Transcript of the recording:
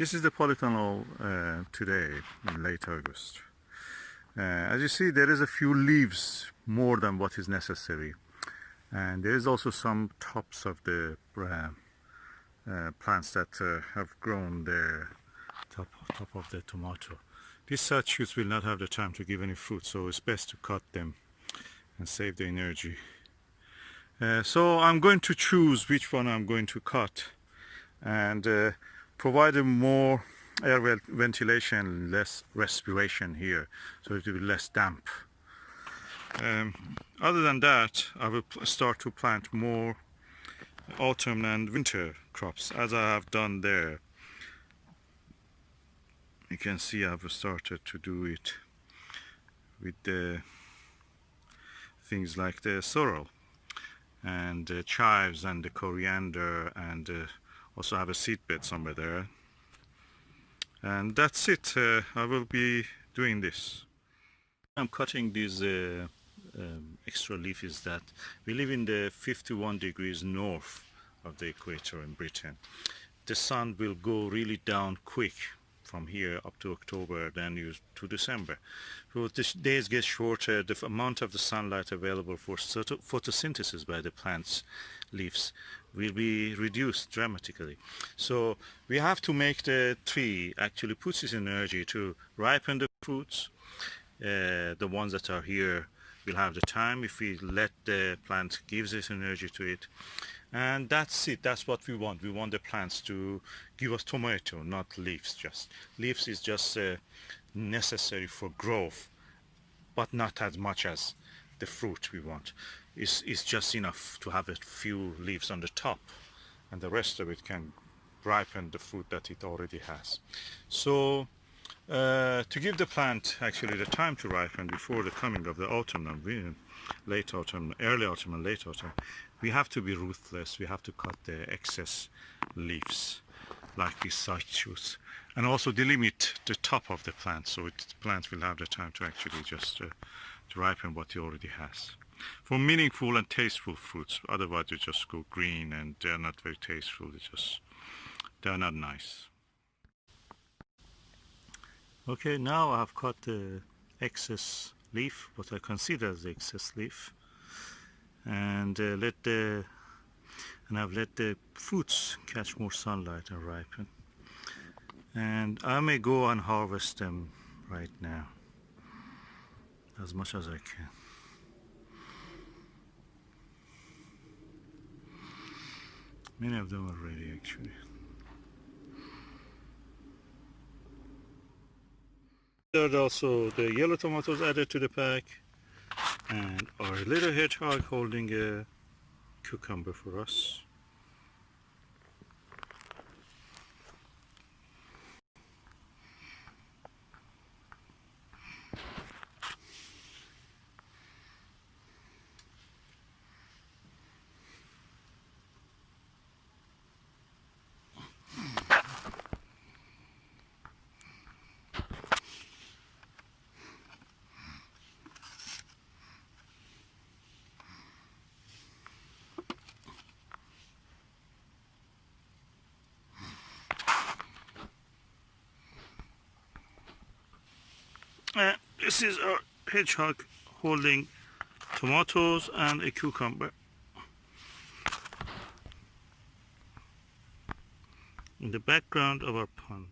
This is the polytunnel today in late August. As you see, there is a few leaves more than what is necessary, and there is also some tops of the plants that have grown there, top of the tomato. These Sideshoots will not have the time to give any fruit, so it's best to cut them and save the energy. So I'm going to choose which one I'm going to cut and provide more air ventilation, less respiration here, so it will be less damp. Other than that, I will start to plant more autumn and winter crops, as I have done there. You can see I've started to do it with the things like the sorrel and the chives and the coriander, and also have a seed bed somewhere there. And that's it. I will be doing this. I'm cutting these extra leaf is that we live in the 51 degrees north of the equator in Britain. The sun will go really down quick from here up to October, then to December. So the days get shorter, the amount of the sunlight available for photosynthesis by the plant's leaves will be reduced dramatically. So we have to make the tree actually puts its energy to ripen the fruits. The ones that are here will have the time if we let the plant gives its energy to it. And that's it. That's what we want. We want the plants to give us tomato, not leaves. Just leaves is just necessary for growth, but not as much as the fruit we want. It's just enough to have a few leaves on the top, and the rest of it can ripen the fruit that it already has. So to give the plant actually the time to ripen before the coming of the autumn and late autumn, early autumn and late autumn, we have to be ruthless. We have to cut the excess leaves like these Sideshoots, and also delimit the top of the plant, so the plant will have the time to actually just to ripen what it already has. For meaningful and tasteful fruits, otherwise they just go green and they're not very tasteful. They're not nice. Okay, now I've cut the excess leaf, what I consider as the excess leaf, and I've let the fruits catch more sunlight and ripen. And I may go and harvest them right now, as much as I can. Many of them are ready actually. There are also the yellow tomatoes added to the pack, and our little hedgehog holding a cucumber for us. This is our hedgehog holding tomatoes and a cucumber in the background of our pond.